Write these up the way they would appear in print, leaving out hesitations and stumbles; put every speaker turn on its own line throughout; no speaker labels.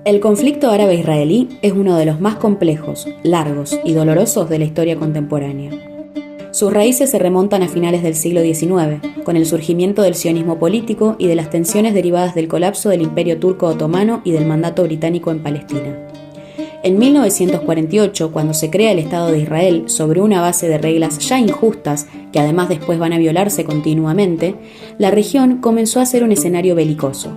El conflicto árabe-israelí es uno de los más complejos, largos y dolorosos de la historia contemporánea. Sus raíces se remontan a finales del siglo XIX, con el surgimiento del sionismo político y de las tensiones derivadas del colapso del Imperio Turco Otomano y del mandato británico en Palestina. En 1948, cuando se crea el Estado de Israel sobre una base de reglas ya injustas, que además después van a violarse continuamente, la región comenzó a ser un escenario belicoso,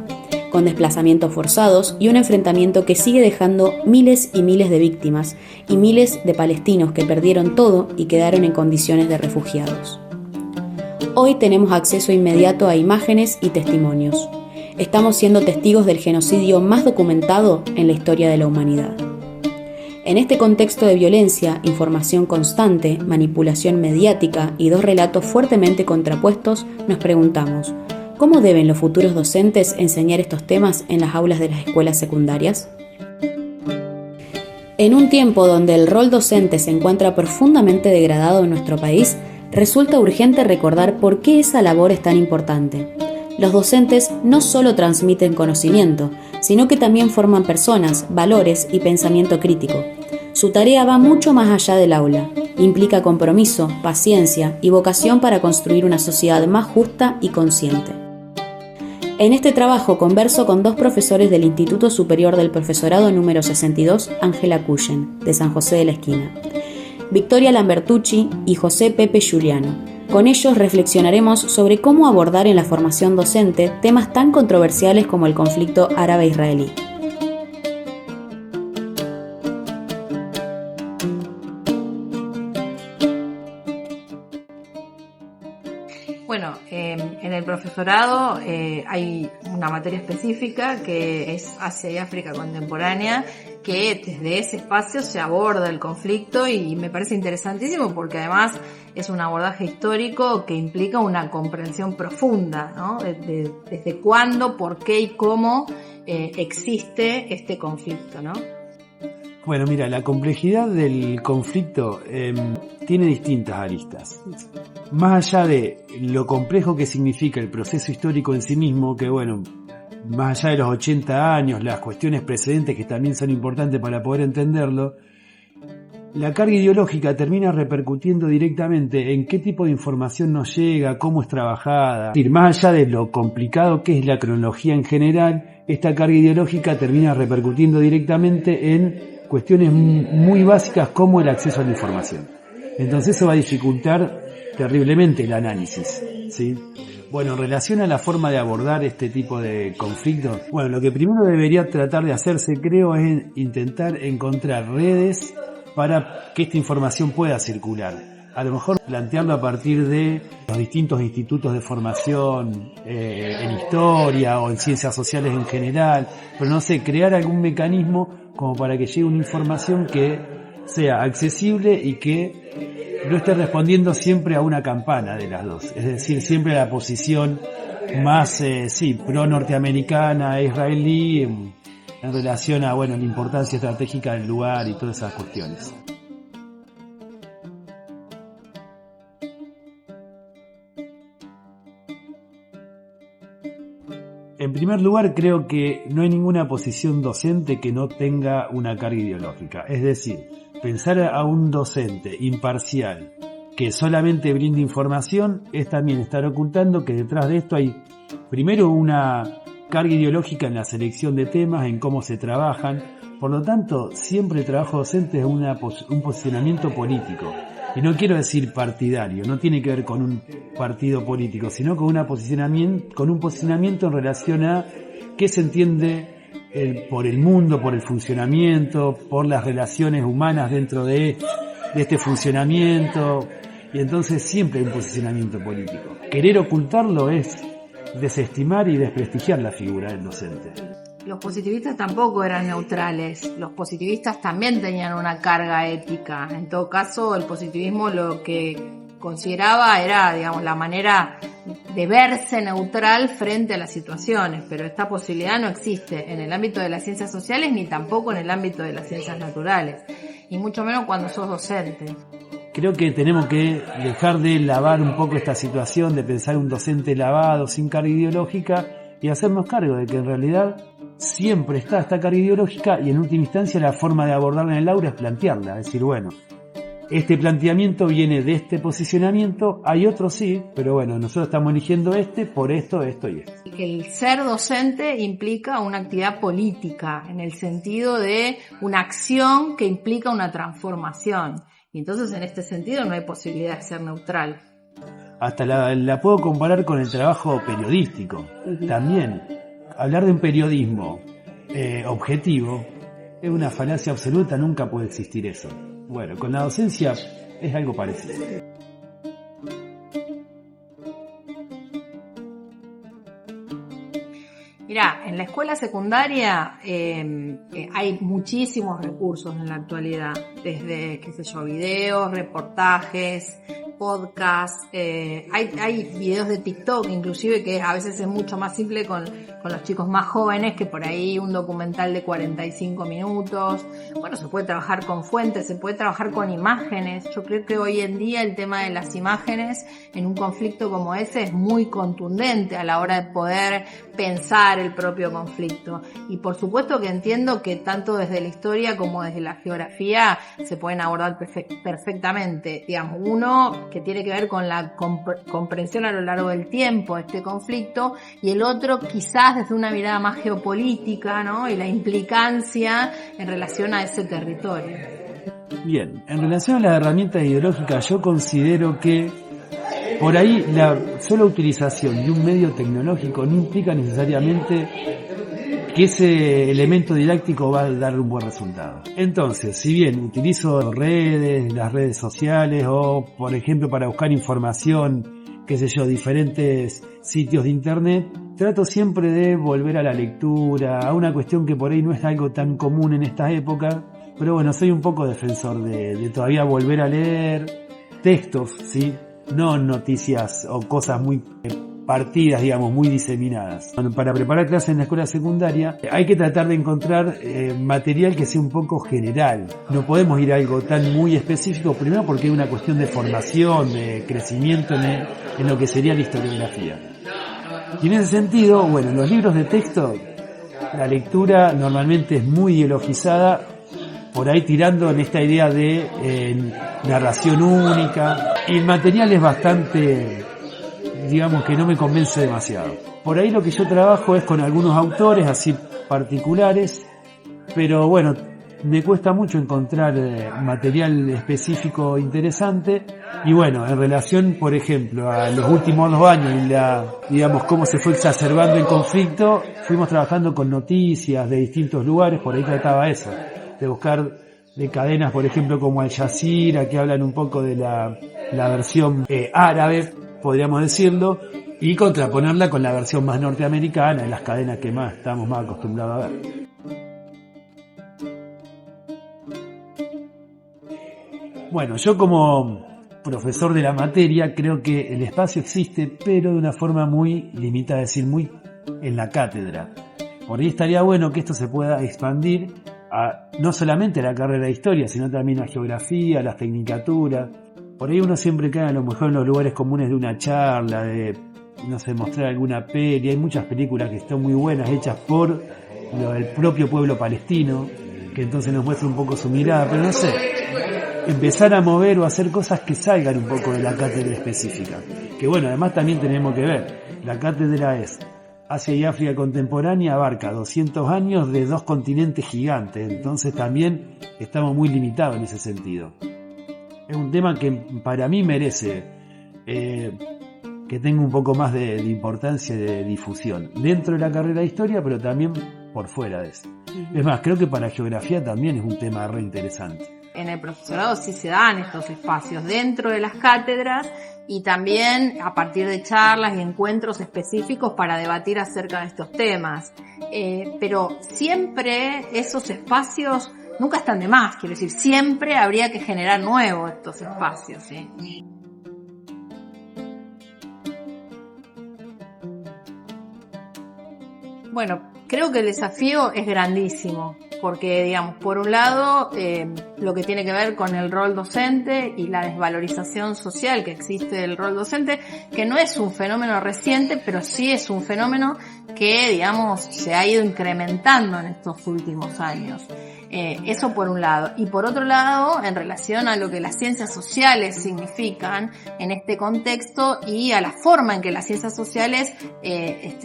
con desplazamientos forzados y un enfrentamiento que sigue dejando miles y miles de víctimas y miles de palestinos que perdieron todo y quedaron en condiciones de refugiados. Hoy tenemos acceso inmediato a imágenes y testimonios. Estamos siendo testigos del genocidio más documentado en la historia de la humanidad. En este contexto de violencia, información constante, manipulación mediática y dos relatos fuertemente contrapuestos, nos preguntamos: ¿cómo deben los futuros docentes enseñar estos temas en las aulas de las escuelas secundarias? En un tiempo donde el rol docente se encuentra profundamente degradado en nuestro país, resulta urgente recordar por qué esa labor es tan importante. Los docentes no solo transmiten conocimiento, sino que también forman personas, valores y pensamiento crítico. Su tarea va mucho más allá del aula. Implica compromiso, paciencia y vocación para construir una sociedad más justa y consciente. En este trabajo converso con dos profesores del Instituto Superior del Profesorado número 62, Ángela Cullen, de San José de la Esquina, Victoria Lambertucci y José Pepe Giuliano. Con ellos reflexionaremos sobre cómo abordar en la formación docente temas tan controversiales como el conflicto árabe-israelí.
Bueno, en el profesorado hay una materia específica que es Asia y África contemporánea, que desde ese espacio se aborda el conflicto y me parece interesantísimo porque además es un abordaje histórico que implica una comprensión profunda, ¿no? Desde cuándo, por qué y cómo existe este conflicto, ¿no?
Bueno, mira, la complejidad del conflicto tiene distintas aristas. Más allá de lo complejo que significa el proceso histórico en sí mismo, que bueno, más allá de los 80 años, las cuestiones precedentes que también son importantes para poder entenderlo, la carga ideológica termina repercutiendo directamente en qué tipo de información nos llega, cómo es trabajada. Es decir, más allá de lo complicado que es la cronología en general, esta carga ideológica termina repercutiendo directamente en cuestiones muy básicas como el acceso a la información. Entonces eso va a dificultar terriblemente el análisis, ¿sí? Bueno, en relación a la forma de abordar este tipo de conflictos, bueno, lo que primero debería tratar de hacerse, creo, es intentar encontrar redes para que esta información pueda circular. A lo mejor plantearlo a partir de los distintos institutos de formación en historia o en ciencias sociales en general, pero no sé, crear algún mecanismo como para que llegue una información que sea accesible y que no esté respondiendo siempre a una campana de las dos, es decir, siempre a la posición más pro norteamericana, israelí, en relación a la importancia estratégica del lugar y todas esas cuestiones. En primer lugar, creo que no hay ninguna posición docente que no tenga una carga ideológica. Es decir, pensar a un docente imparcial que solamente brinde información es también estar ocultando que detrás de esto hay primero una carga ideológica en la selección de temas, en cómo se trabajan. Por lo tanto, siempre el trabajo docente es un posicionamiento político. Y no quiero decir partidario, no tiene que ver con un partido político, sino con un posicionamiento en relación a qué se entiende por el mundo, por el funcionamiento, por las relaciones humanas dentro de este funcionamiento. Y entonces siempre hay un posicionamiento político. Querer ocultarlo es desestimar y desprestigiar la figura del docente.
Los positivistas tampoco eran neutrales, los positivistas también tenían una carga ética. En todo caso, el positivismo lo que consideraba era, la manera de verse neutral frente a las situaciones, pero esta posibilidad no existe en el ámbito de las ciencias sociales ni tampoco en el ámbito de las ciencias naturales, y mucho menos cuando sos docente.
Creo que tenemos que dejar de lavar un poco esta situación, de pensar un docente lavado, sin carga ideológica, y hacernos cargo de que en realidad siempre está esta carga ideológica y en última instancia la forma de abordarla en el aula es plantearla, es decir, bueno, este planteamiento viene de este posicionamiento, hay otros sí, pero bueno, nosotros estamos eligiendo este por esto, esto y esto.
El ser docente implica una actividad política, en el sentido de una acción que implica una transformación. Y entonces en este sentido no hay posibilidad de ser neutral.
Hasta la puedo comparar con el trabajo periodístico. También, hablar de un periodismo objetivo es una falacia absoluta, nunca puede existir eso. Bueno, con la docencia es algo parecido.
Mirá, en la escuela secundaria hay muchísimos recursos en la actualidad, desde, videos, reportajes, podcasts, hay videos de TikTok inclusive que a veces es mucho más simple con los chicos más jóvenes que por ahí un documental de 45 minutos. Bueno, se puede trabajar con fuentes, se puede trabajar con imágenes. Yo creo que hoy en día el tema de las imágenes en un conflicto como ese es muy contundente a la hora de poder pensar el propio conflicto. Y por supuesto que entiendo que tanto desde la historia como desde la geografía se pueden abordar perfectamente. Digamos, uno que tiene que ver con la comprensión a lo largo del tiempo de este conflicto, y el otro quizás desde una mirada más geopolítica, ¿no? Y la implicancia en relación a ese territorio.
Bien, en relación a las herramientas ideológicas, yo considero que por ahí la sola utilización de un medio tecnológico no implica necesariamente que ese elemento didáctico va a dar un buen resultado. Entonces, si bien utilizo las redes sociales o, por ejemplo, para buscar información, diferentes sitios de internet, trato siempre de volver a la lectura, a una cuestión que por ahí no es algo tan común en esta época, pero bueno, soy un poco defensor de todavía volver a leer textos, ¿sí? No noticias o cosas muy partidas, digamos, muy diseminadas. Bueno, para preparar clases en la escuela secundaria hay que tratar de encontrar material que sea un poco general. No podemos ir a algo tan muy específico, primero porque hay una cuestión de formación, de crecimiento en lo que sería la historiografía. Y en ese sentido, bueno, en los libros de texto, la lectura normalmente es muy ideologizada, por ahí tirando en esta idea de narración única, y el material es bastante, digamos, que no me convence demasiado. Por ahí lo que yo trabajo es con algunos autores así particulares, pero bueno, me cuesta mucho encontrar material específico interesante. Y bueno, en relación, por ejemplo, a los últimos 2 años y digamos, cómo se fue exacerbando el conflicto, fuimos trabajando con noticias de distintos lugares, por ahí trataba eso, de buscar de cadenas, por ejemplo, como Al Jazeera, que hablan un poco de la versión árabe, podríamos decirlo, y contraponerla con la versión más norteamericana, de las cadenas que más estamos más acostumbrados a ver. Bueno, yo como profesor de la materia creo que el espacio existe, pero de una forma muy limitada, es decir, muy en la cátedra. Por ahí estaría bueno que esto se pueda expandir no solamente a la carrera de historia, sino también a geografía, a las tecnicaturas. Por ahí uno siempre cae a lo mejor en los lugares comunes de una charla, de, no sé, mostrar alguna peli. Hay muchas películas que están muy buenas, hechas por el propio pueblo palestino, que entonces nos muestra un poco su mirada, pero no sé, empezar a mover o hacer cosas que salgan un poco de la cátedra específica. Que bueno, además también tenemos que ver, la cátedra es Asia y África contemporánea, abarca 200 años de 2 continentes gigantes, entonces también estamos muy limitados en ese sentido. Es un tema que para mí merece que tenga un poco más de importancia y de difusión dentro de la carrera de historia, pero también por fuera de eso. Es más, creo que para geografía también es un tema re interesante.
En el profesorado sí se dan estos espacios dentro de las cátedras y también a partir de charlas y encuentros específicos para debatir acerca de estos temas. Pero siempre esos espacios nunca están de más, quiero decir, siempre habría que generar nuevos estos espacios, ¿sí? Bueno, Creo que el desafío es grandísimo, porque, digamos, por un lado, lo que tiene que ver con el rol docente y la desvalorización social que existe del rol docente, que no es un fenómeno reciente, pero sí es un fenómeno que, digamos, se ha ido incrementando en estos últimos años. Eso por un lado. Y por otro lado, en relación a lo que las ciencias sociales significan en este contexto y a la forma en que las ciencias sociales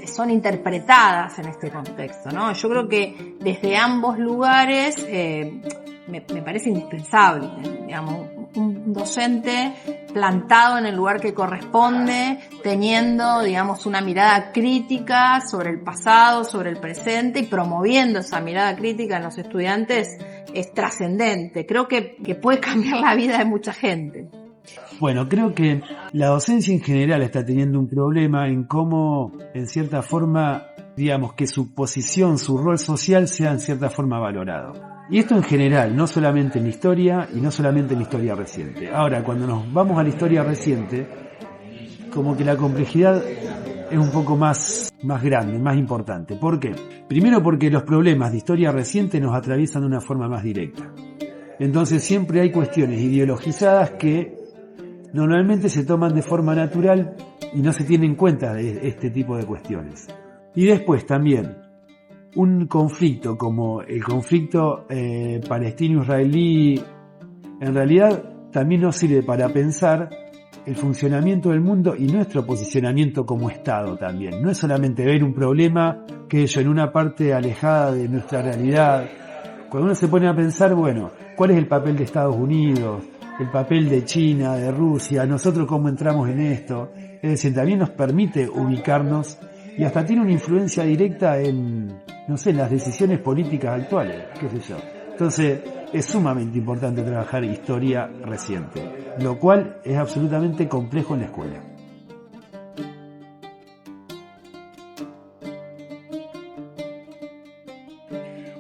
son interpretadas en este contexto, ¿no? Yo creo que desde ambos lugares me parece indispensable, digamos, un docente plantado en el lugar que corresponde, teniendo, digamos, una mirada crítica sobre el pasado, sobre el presente y promoviendo esa mirada crítica en los estudiantes es trascendente. Creo que puede cambiar la vida de mucha gente.
Bueno, creo que la docencia en general está teniendo un problema en cómo, en cierta forma, digamos, que su posición, su rol social sea en cierta forma valorado. Y esto en general, no solamente en la historia y no solamente en la historia reciente. Ahora, cuando nos vamos a la historia reciente, como que la complejidad es un poco más grande, más importante. ¿Por qué? Primero porque los problemas de historia reciente nos atraviesan de una forma más directa. Entonces siempre hay cuestiones ideologizadas que normalmente se toman de forma natural y no se tienen en cuenta de este tipo de cuestiones. Y después también, un conflicto como el conflicto palestino-israelí en realidad también nos sirve para pensar el funcionamiento del mundo y nuestro posicionamiento como Estado también. No es solamente ver un problema que yo en una parte alejada de nuestra realidad. Cuando uno se pone a pensar, bueno, ¿cuál es el papel de Estados Unidos? El papel de China, de Rusia, nosotros cómo entramos en esto. Es decir, también nos permite ubicarnos y hasta tiene una influencia directa en, no sé, las decisiones políticas actuales, qué sé yo. Entonces, es sumamente importante trabajar historia reciente, lo cual es absolutamente complejo en la escuela.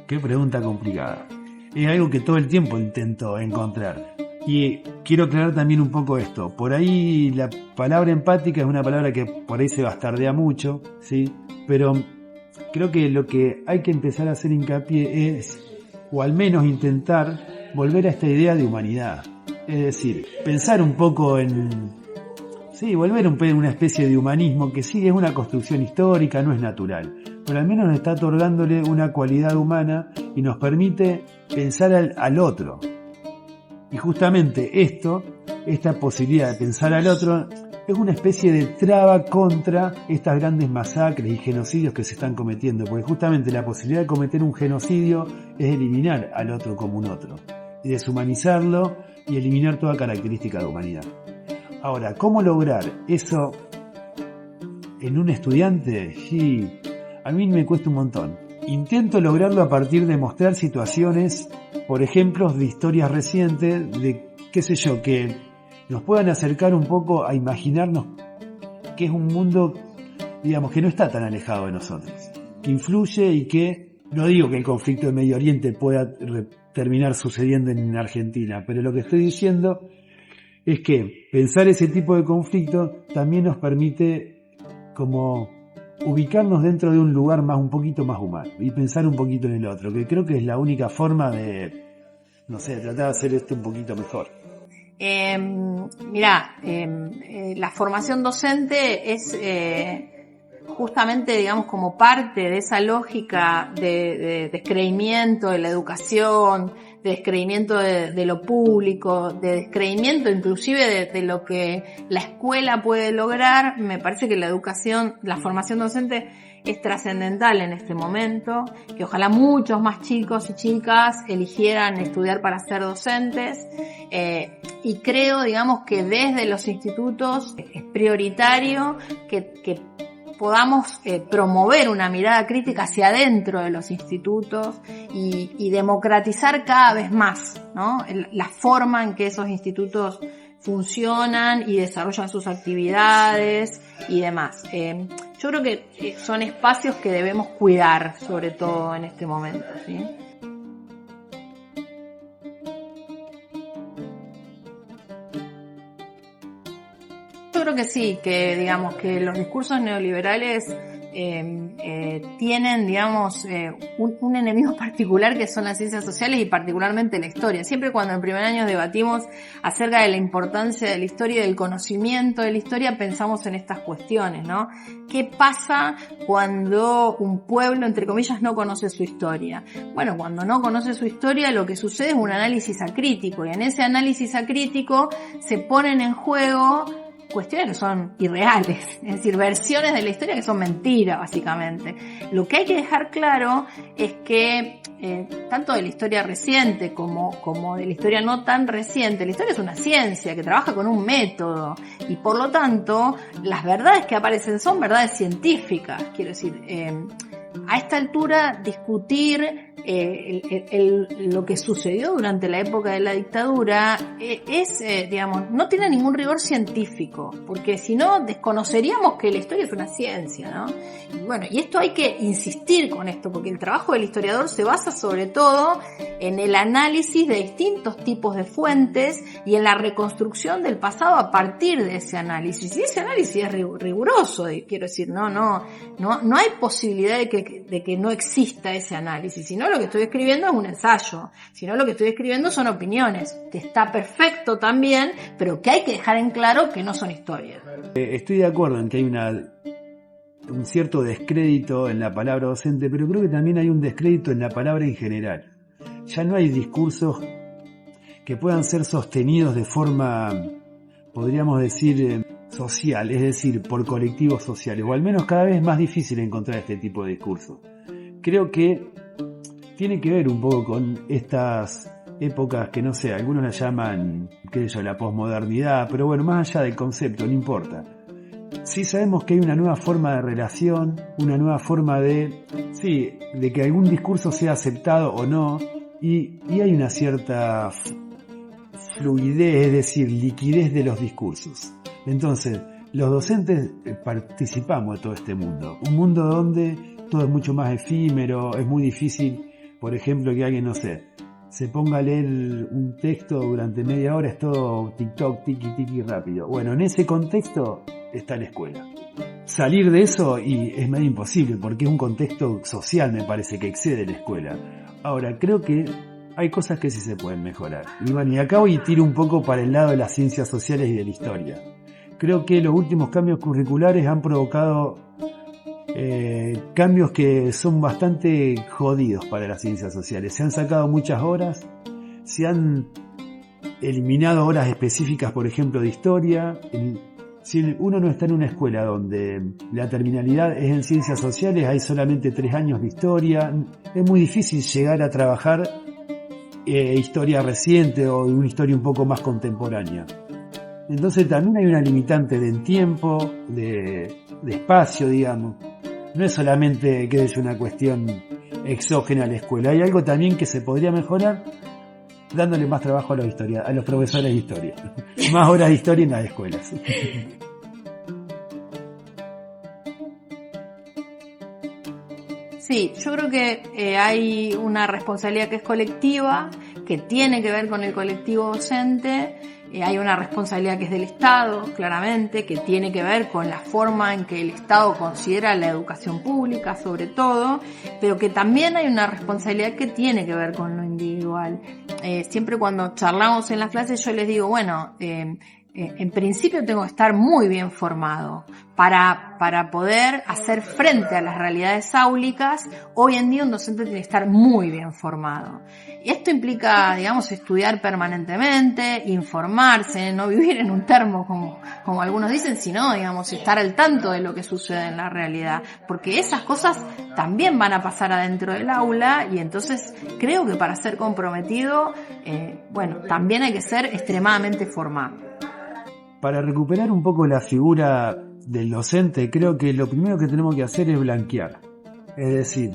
Qué pregunta complicada. Es algo que todo el tiempo intento encontrar. Y quiero aclarar también un poco esto. Por ahí la palabra empática es una palabra que por ahí se bastardea mucho, ¿sí? Pero creo que lo que hay que empezar a hacer hincapié es, o al menos intentar, volver a esta idea de humanidad. Es decir, pensar un poco en... Sí, volver en una especie de humanismo que sí es una construcción histórica, no es natural. Pero al menos nos está otorgándole una cualidad humana y nos permite pensar al otro. Y justamente esta posibilidad de pensar al otro, es una especie de traba contra estas grandes masacres y genocidios que se están cometiendo, porque justamente la posibilidad de cometer un genocidio es eliminar al otro como un otro, y deshumanizarlo y eliminar toda característica de humanidad. Ahora, ¿cómo lograr eso en un estudiante? Sí, a mí me cuesta un montón. Intento lograrlo a partir de mostrar situaciones, por ejemplo, de historias recientes, de qué sé yo, que nos puedan acercar un poco a imaginarnos que es un mundo, digamos, que no está tan alejado de nosotros, que influye y que, no digo que el conflicto de Medio Oriente pueda terminar sucediendo en Argentina, pero lo que estoy diciendo es que pensar ese tipo de conflicto también nos permite como ubicarnos dentro de un lugar un poquito más humano y pensar un poquito en el otro, que creo que es la única forma de, no sé, tratar de hacer esto un poquito mejor.
La formación docente es justamente, digamos, como parte de esa lógica de descreimiento de la educación, de descreimiento de lo público, de descreimiento inclusive de lo que la escuela puede lograr. Me parece que la formación docente es trascendental en este momento, que ojalá muchos más chicos y chicas eligieran estudiar para ser docentes, y creo, digamos, que desde los institutos es prioritario que podamos promover una mirada crítica hacia adentro de los institutos y democratizar cada vez más, ¿no?, la forma en que esos institutos funcionan y desarrollan sus actividades y demás. Yo creo que son espacios que debemos cuidar, sobre todo en este momento, ¿sí? Yo creo que sí, que digamos que los discursos neoliberales tienen, digamos, un enemigo particular que son las ciencias sociales y particularmente la historia. Siempre cuando en primer año debatimos acerca de la importancia de la historia y del conocimiento de la historia, pensamos en estas cuestiones, ¿no? ¿Qué pasa cuando un pueblo, entre comillas, no conoce su historia? Bueno, cuando no conoce su historia, lo que sucede es un análisis acrítico, y en ese análisis acrítico se ponen en juego cuestiones que son irreales, es decir, versiones de la historia que son mentiras, básicamente. Lo que hay que dejar claro es que tanto de la historia reciente como de la historia no tan reciente, la historia es una ciencia que trabaja con un método, y por lo tanto las verdades que aparecen son verdades científicas. Quiero decir, a esta altura discutir lo que sucedió durante la época de la dictadura digamos, no tiene ningún rigor científico, porque si no desconoceríamos que la historia es una ciencia, ¿no? Y bueno, y esto hay que insistir con esto, porque el trabajo del historiador se basa sobre todo en el análisis de distintos tipos de fuentes y en la reconstrucción del pasado a partir de ese análisis. Y ese análisis es riguroso, quiero decir, no hay posibilidad de que no exista ese análisis, sino lo que estoy escribiendo es un ensayo, sino lo que estoy escribiendo son opiniones, que está perfecto también, pero que hay que dejar en claro que no son historias.
Estoy de acuerdo en que hay un cierto descrédito en la palabra docente, pero creo que también hay un descrédito en la palabra en general. Ya no hay discursos que puedan ser sostenidos de forma, podríamos decir, social, es decir, por colectivos sociales, o al menos cada vez es más difícil encontrar este tipo de discursos. Creo que tiene que ver un poco con estas épocas que, no sé, algunos la llaman, qué sé yo, la posmodernidad, pero bueno, más allá del concepto, no importa. Sí sabemos que hay una nueva forma de relación, una nueva forma de que algún discurso sea aceptado o no, y hay una cierta fluidez, es decir, liquidez de los discursos. Entonces, los docentes participamos de todo este mundo, un mundo donde todo es mucho más efímero, es muy difícil, por ejemplo, que alguien, no sé, se ponga a leer un texto durante media hora, es todo TikTok, tiki rápido. Bueno, en ese contexto está la escuela. Salir de eso y es medio imposible, porque es un contexto social, me parece, que excede la escuela. Ahora, creo que hay cosas que sí se pueden mejorar. Y bueno, y acá voy y tiro un poco para el lado de las ciencias sociales y de la historia. Creo que los últimos cambios curriculares han provocado cambios que son bastante jodidos para las ciencias sociales. Se han sacado muchas horas, se han eliminado horas específicas, por ejemplo, de historia. Si uno no está en una escuela donde la terminalidad es en ciencias sociales, hay solamente 3 años de historia, es muy difícil llegar a trabajar historia reciente o una historia un poco más contemporánea. Entonces también hay una limitante del tiempo, de espacio, digamos. No es solamente que es una cuestión exógena a la escuela, hay algo también que se podría mejorar dándole más trabajo a los profesores de historia, más horas de historia en las escuelas.
Sí, yo creo que hay una responsabilidad que es colectiva, que tiene que ver con el colectivo docente. Hay una responsabilidad que es del Estado, claramente, que tiene que ver con la forma en que el Estado considera la educación pública, sobre todo, pero que también hay una responsabilidad que tiene que ver con lo individual. Siempre cuando charlamos en las clases yo les digo, bueno, en principio tengo que estar muy bien formado para poder hacer frente a las realidades áulicas. Hoy en día un docente tiene que estar muy bien formado. Y esto implica, digamos, estudiar permanentemente, informarse, no vivir en un termo como algunos dicen, sino, digamos, estar al tanto de lo que sucede en la realidad. Porque esas cosas también van a pasar adentro del aula, y entonces creo que para ser comprometido, también hay que ser extremadamente formado.
Para recuperar un poco la figura del docente, creo que lo primero que tenemos que hacer es blanquear. Es decir,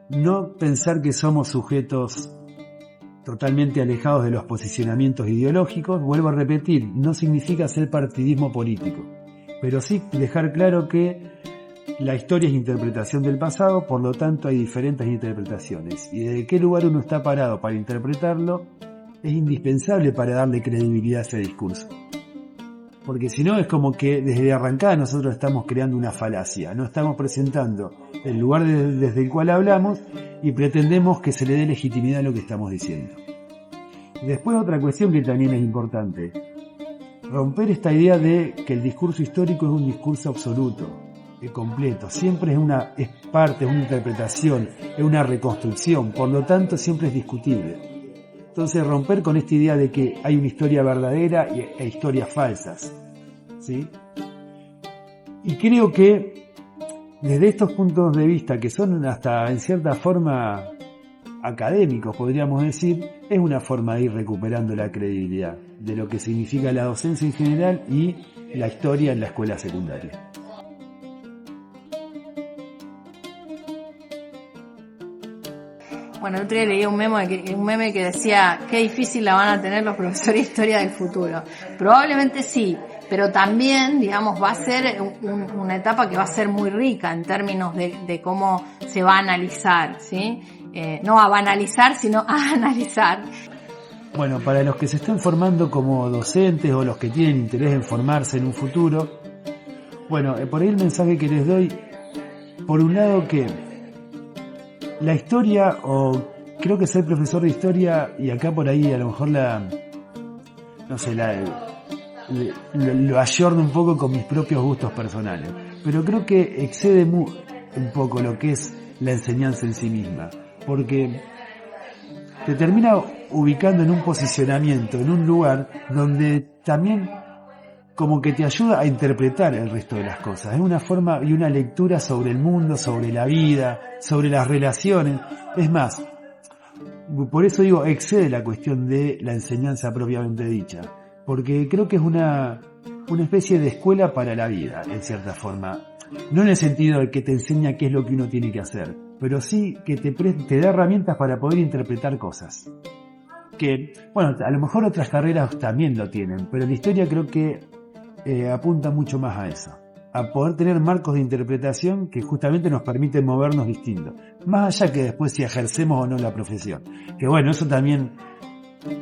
no pensar que somos sujetos totalmente alejados de los posicionamientos ideológicos. Vuelvo a repetir, no significa hacer partidismo político, pero sí dejar claro que la historia es interpretación del pasado, por lo tanto hay diferentes interpretaciones, y desde qué lugar uno está parado para interpretarlo es indispensable para darle credibilidad a ese discurso. Porque si no es como que desde arrancada nosotros estamos creando una falacia, no estamos presentando el lugar desde el cual hablamos y pretendemos que se le dé legitimidad a lo que estamos diciendo. Después otra cuestión que también es importante, romper esta idea de que el discurso histórico es un discurso absoluto, es completo, siempre es parte, es una interpretación, es una reconstrucción, por lo tanto siempre es discutible. Entonces romper con esta idea de que hay una historia verdadera e historias falsas, ¿sí? Y creo que desde estos puntos de vista, que son hasta en cierta forma académicos, podríamos decir, es una forma de ir recuperando la credibilidad de lo que significa la docencia en general y la historia en la escuela secundaria.
Bueno, el otro día leí un meme que decía qué difícil la van a tener los profesores de historia del futuro. Probablemente sí, pero también, digamos, va a ser una etapa que va a ser muy rica en términos de cómo se va a analizar, ¿sí? No a banalizar, sino a analizar.
Bueno, para los que se están formando como docentes o los que tienen interés en formarse en un futuro, bueno, por ahí el mensaje que les doy, por un lado que la historia, o creo que ser profesor de historia, y acá por ahí a lo mejor lo ayorno un poco con mis propios gustos personales, pero creo que excede un poco lo que es la enseñanza en sí misma, porque te termina ubicando en un posicionamiento, en un lugar donde también como que te ayuda a interpretar el resto de las cosas. Es una forma y una lectura sobre el mundo, sobre la vida, sobre las relaciones. Es más, por eso digo, excede la cuestión de la enseñanza propiamente dicha, porque creo que es una especie de escuela para la vida, en cierta forma. No en el sentido de que te enseña qué es lo que uno tiene que hacer, pero sí que te da herramientas para poder interpretar cosas. Que, bueno, a lo mejor otras carreras también lo tienen, pero la historia creo que apunta mucho más a eso, a poder tener marcos de interpretación que justamente nos permiten movernos distintos, más allá que después si ejercemos o no la profesión, que bueno, eso también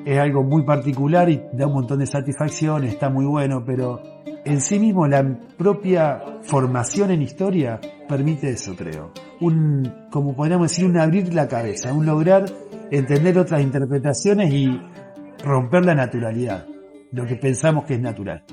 es algo muy particular y da un montón de satisfacción, está muy bueno, pero en sí mismo la propia formación en historia permite eso, creo, como podríamos decir, un abrir la cabeza, un lograr entender otras interpretaciones y romper la naturalidad, lo que pensamos que es natural.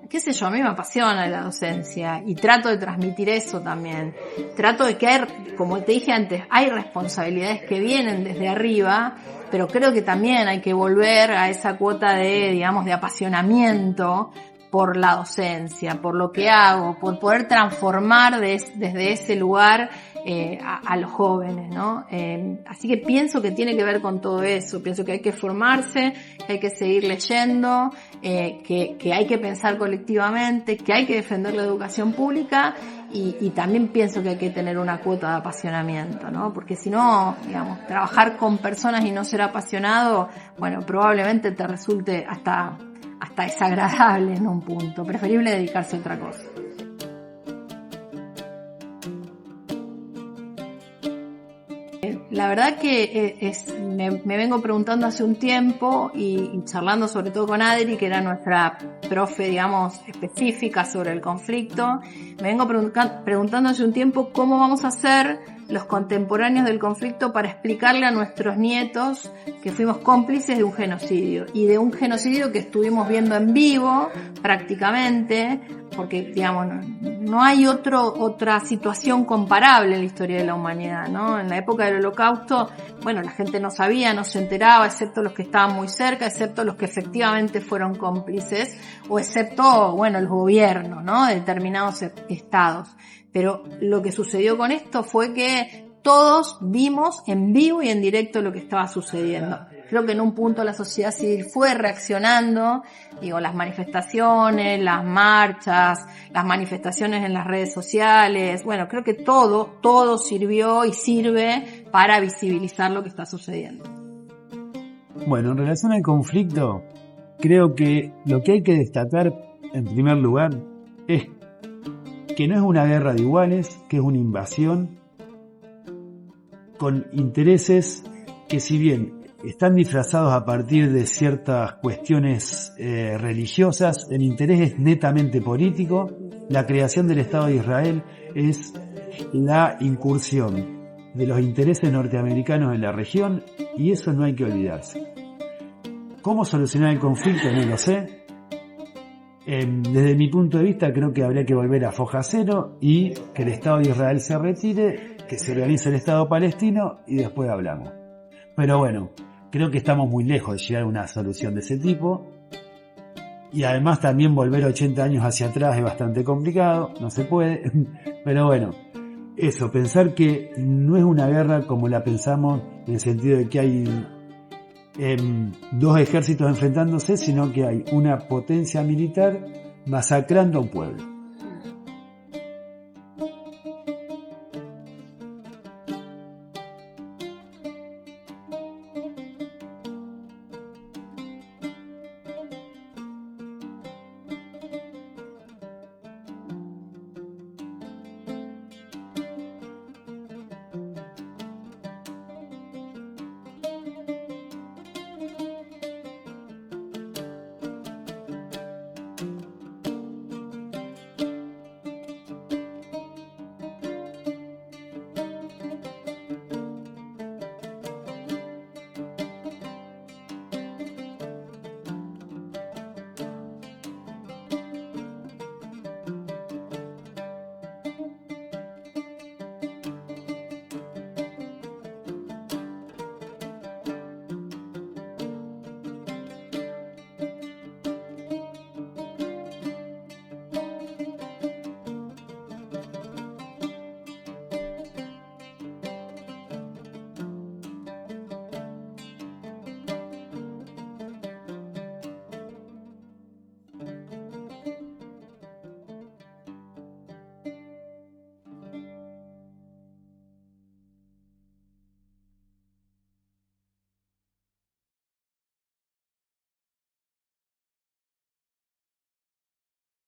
Qué sé yo, a mí me apasiona la docencia y trato de transmitir eso también. Trato de que como te dije antes, hay responsabilidades que vienen desde arriba, pero creo que también hay que volver a esa cuota de apasionamiento por la docencia, por lo que hago, por poder transformar desde ese lugar a los jóvenes, ¿no? Así que pienso que tiene que ver con todo eso, pienso que hay que formarse, que hay que seguir leyendo, que hay que pensar colectivamente, que hay que defender la educación pública y también pienso que hay que tener una cuota de apasionamiento, ¿no? Porque si no, digamos, trabajar con personas y no ser apasionado, bueno, probablemente te resulte hasta desagradable en un punto, preferible dedicarse a otra cosa. La verdad que me vengo preguntando hace un tiempo y charlando sobre todo con Adri, que era nuestra profe, digamos, específica sobre el conflicto, me vengo preguntando hace un tiempo cómo vamos a hacer los contemporáneos del conflicto para explicarle a nuestros nietos que fuimos cómplices de un genocidio y de un genocidio que estuvimos viendo en vivo prácticamente, porque digamos no hay otra situación comparable en la historia de la humanidad, ¿no? En la época del Holocausto, bueno, la gente no sabía, no se enteraba, excepto los que estaban muy cerca, excepto los que efectivamente fueron cómplices, o excepto, bueno, los gobiernos, ¿no? De determinados estados. Pero lo que sucedió con esto fue que todos vimos en vivo y en directo lo que estaba sucediendo. Creo que en un punto la sociedad civil fue reaccionando, las manifestaciones, las marchas, las manifestaciones en las redes sociales, bueno, creo que todo sirvió y sirve para visibilizar lo que está sucediendo.
Bueno, en relación al conflicto, creo que lo que hay que destacar en primer lugar es que no es una guerra de iguales, que es una invasión con intereses que, si bien están disfrazados a partir de ciertas cuestiones religiosas. El interés es netamente político. La creación del Estado de Israel es la incursión de los intereses norteamericanos en la región, y eso no hay que olvidarse. ¿Cómo solucionar el conflicto? No lo sé. Desde mi punto de vista, creo que habría que volver a foja cero y que el Estado de Israel se retire, que se organice el Estado palestino y después hablamos. Pero bueno, creo que estamos muy lejos de llegar a una solución de ese tipo. Y además también volver 80 años hacia atrás es bastante complicado, no se puede. Pero bueno, eso, pensar que no es una guerra como la pensamos, en el sentido de que hay dos ejércitos enfrentándose, sino que hay una potencia militar masacrando a un pueblo.